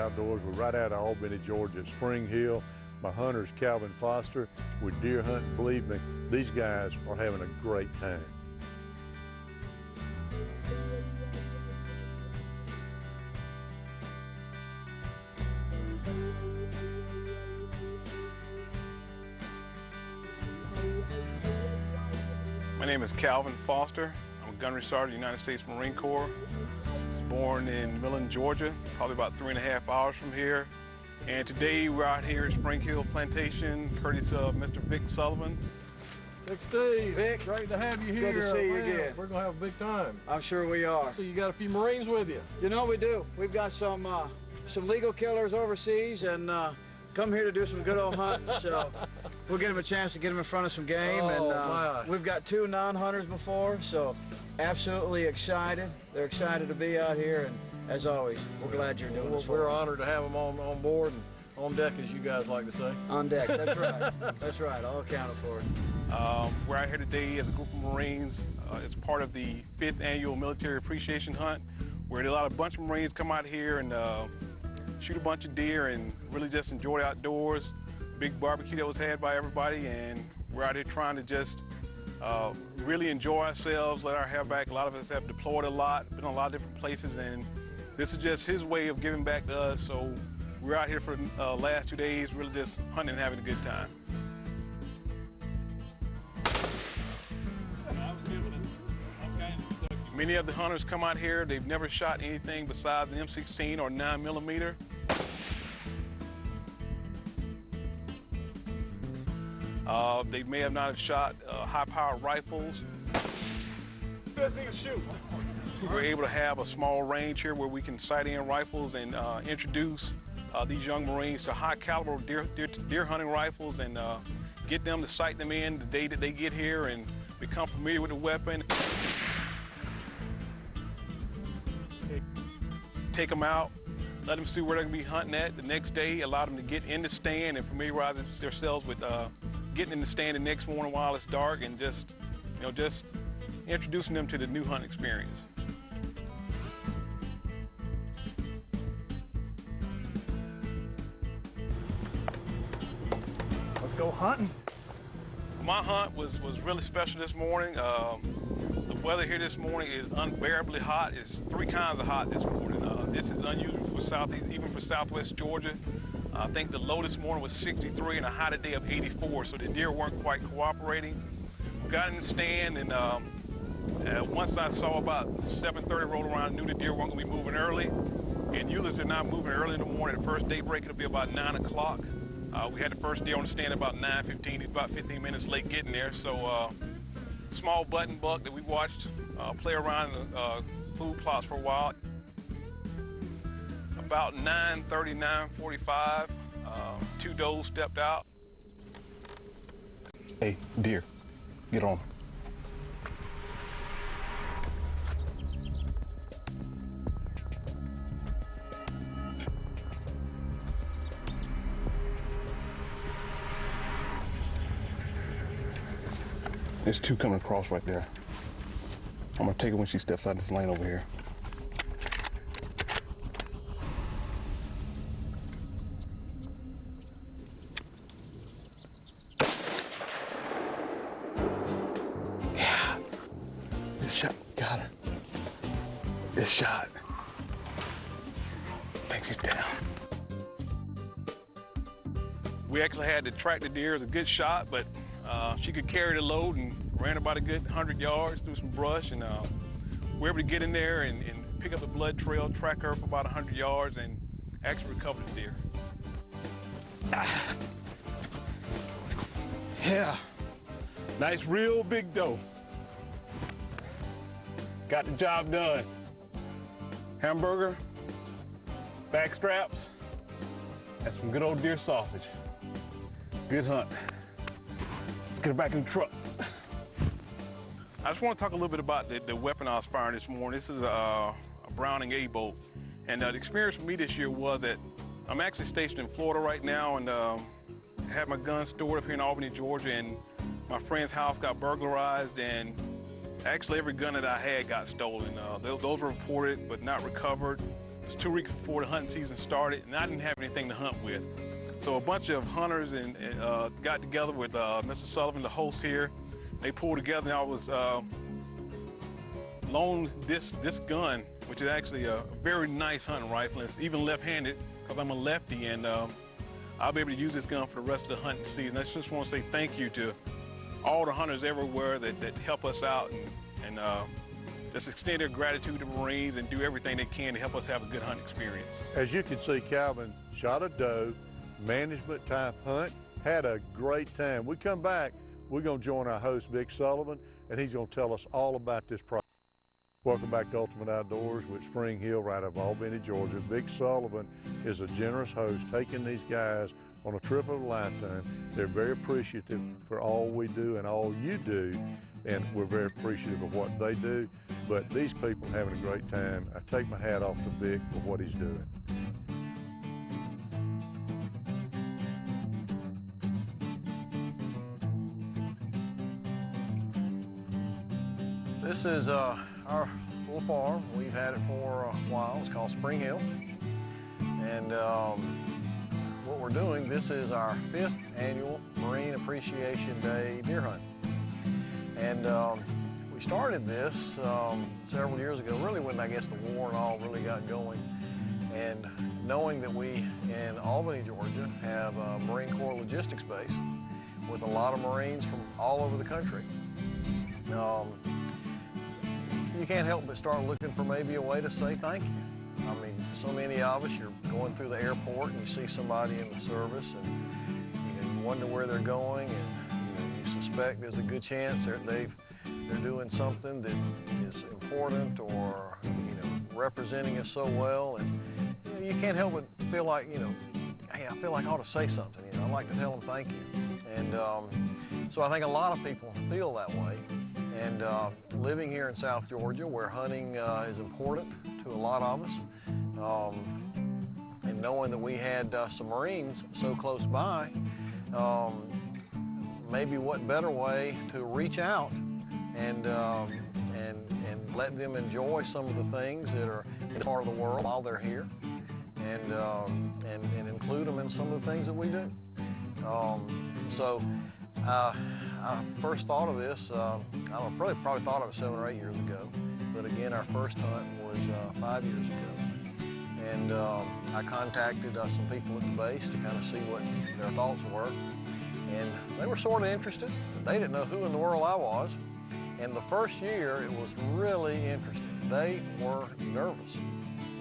Outdoors. We're right out of Albany, Georgia at Spring Hill. My hunter's Calvin Foster with deer hunting. Believe me, these guys are having a great time. My name is Calvin Foster. I'm a gunnery sergeant in the United States Marine Corps. I was born in Millen, Georgia, probably about 3.5 hours from here. And today we're out here at Spring Hill Plantation, courtesy of Mr. Vic Sullivan. Big Steve, Vic, great to have you here. Good to see you again. We're gonna have a big time. I'm sure we are. So you got a few Marines with you? You know we do. We've got some legal killers overseas and come here to do some good old hunting. So we'll get them a chance to get them in front of some game. And we've got 2 non-hunters before, so absolutely excited. They're excited to be out here, and as always, we're glad you're doing this. We're honored to have them on board and on deck, as you guys like to say. On deck, that's right. That's right, all accounted for. We're out here today as a group of Marines. It's part of the 5th annual military appreciation hunt, where a bunch of Marines come out here and shoot a bunch of deer and really just enjoy the outdoors. Big barbecue that was had by everybody, and we're out here trying to just really enjoy ourselves, let our hair back. A lot of us have deployed a lot, been in a lot of different places, and this is just his way of giving back to us. So we're out here for the last 2 days, really just hunting and having a good time. Many of the hunters come out here, they've never shot anything besides an M16 or 9mm. They may have not shot high-powered rifles. We're able to have a small range here where we can sight in rifles and introduce these young Marines to high-caliber deer hunting rifles and get them to sight them in the day that they get here and become familiar with the weapon. Take them out, let them see where they're going to be hunting at the next day, allow them to get in the stand and familiarize themselves with getting in the stand the next morning while it's dark, and just introducing them to the new hunting experience. Let's go hunting. My hunt was really special this morning. The weather here this morning is unbearably hot. It's 3 kinds of hot this morning. This is unusual for even for Southwest Georgia. I think the low this morning was 63 and a high today of 84, so the deer weren't quite cooperating. We got in the stand, and once I saw about 7:30 roll around, I knew the deer weren't going to be moving early. And usually they're not moving early in the morning. The first daybreak, it'll be about 9 o'clock. We had the first deer on the stand about 9:15. He's about 15 minutes late getting there. So small button buck that we watched play around in the food plots for a while. About 9:30, 9:45, 2 does stepped out. Hey, deer, get on. There's 2 coming across right there. I'm gonna take her when she steps out this lane over here. Yeah, this shot got her. This shot. I think she's down. We actually had to track the deer. It was a good shot, but she could carry the load and ran about a good 100 yards through some brush, and we were able to get in there and pick up the blood trail, track her for about 100 yards, and actually recover the deer. Yeah, nice real big doe. Got the job done. Hamburger, back straps, and some good old deer sausage. Good hunt. Let's get her back in the truck. I just want to talk a little bit about the weapon I was firing this morning. This is a Browning A-bolt. And the experience for me this year was that I'm actually stationed in Florida right now, and had my gun stored up here in Albany, Georgia, and my friend's house got burglarized, and actually every gun that I had got stolen. Those were reported but not recovered. was 2 weeks before the hunting season started, and I didn't have anything to hunt with. So a bunch of hunters got together with Mr. Sullivan, the host here. They pulled together, and I was loaned this gun, which is actually a very nice hunting rifle. It's even left-handed because I'm a lefty, and I'll be able to use this gun for the rest of the hunting season. I just want to say thank you to all the hunters everywhere that help us out and just extend their gratitude to Marines and do everything they can to help us have a good hunting experience. As you can see, Calvin shot a doe, management type hunt, had a great time. We come back, we're going to join our host, Vic Sullivan, and he's going to tell us all about this project. Welcome back to Ultimate Outdoors with Spring Hill right out of Albany, Georgia. Vic Sullivan is a generous host, taking these guys on a trip of a lifetime. They're very appreciative for all we do and all you do, and we're very appreciative of what they do. But these people are having a great time. I take my hat off to Vic for what he's doing. This is our little farm. We've had it for a while. It's called Spring Hill. And what we're doing, this is our 5th annual Marine Appreciation Day deer hunt. And we started this several years ago, really when I guess the war and all really got going. And knowing that we in Albany, Georgia have a Marine Corps logistics base with a lot of Marines from all over the country. You can't help but start looking for maybe a way to say thank you. I mean, so many of us, you're going through the airport and you see somebody in the service and you wonder where they're going, and you suspect there's a good chance they're doing something that is important or representing us so well, and you can't help but feel like, hey, I feel like I ought to say something. I'd like to tell them thank you. And so I think a lot of people feel that way. And living here in South Georgia, where hunting is important to a lot of us, and knowing that we had some Marines so close by, maybe what better way to reach out and let them enjoy some of the things that are in part of the world while they're here, and include them in some of the things that we do. I first thought of this, I don't know, probably thought of it 7 or 8 years ago. But again, our first hunt was 5 years ago. And I contacted some people at the base to kind of see what their thoughts were. And they were sort of interested. They didn't know who in the world I was. And the first year, it was really interesting. They were nervous.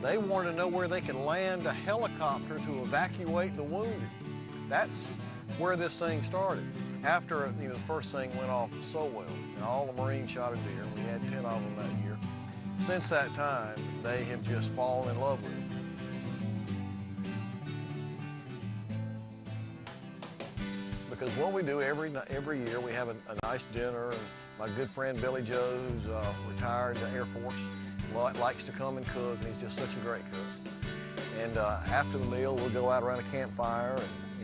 They wanted to know where they could land a helicopter to evacuate the wounded. That's where this thing started. After the first thing went off so well, and all the Marines shot a deer, we had 10 of them that year. Since that time, they have just fallen in love with it. Because what we do every year, we have a nice dinner. And my good friend Billy Joe, who's retired Air Force, likes to come and cook, and he's just such a great cook. And after the meal, we'll go out around a campfire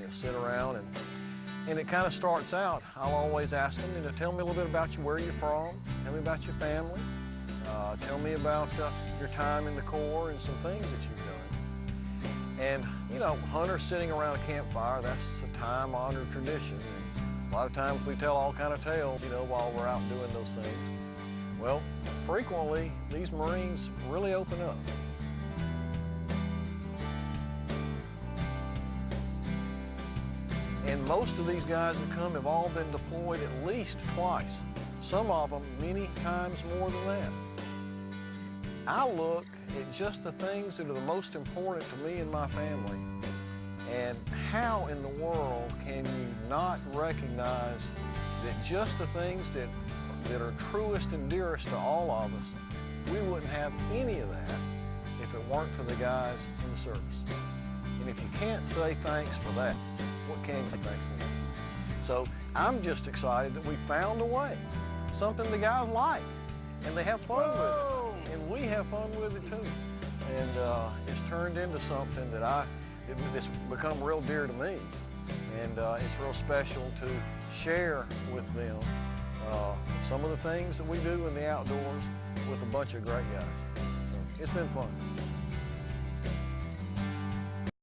and sit around, and it kind of starts out. I'll always ask them, tell me a little bit about you, where you're from, tell me about your family, tell me about your time in the Corps and some things that you've done. And hunters sitting around a campfire, that's a time-honored tradition. And a lot of times we tell all kind of tales, while we're out doing those things. Well, frequently these Marines really open up. And most of these guys that come have all been deployed at least twice. Some of them many times more than that. I look at just the things that are the most important to me and my family. And how in the world can you not recognize that just the things that are truest and dearest to all of us, we wouldn't have any of that if it weren't for the guys in the service. And if you can't say thanks for that, what can you say thanks for? So I'm just excited that we found a way, something the guys like, and they have fun with it, and we have fun with it too. And it's turned into something that it's become real dear to me, and it's real special to share with them some of the things that we do in the outdoors with a bunch of great guys. So it's been fun.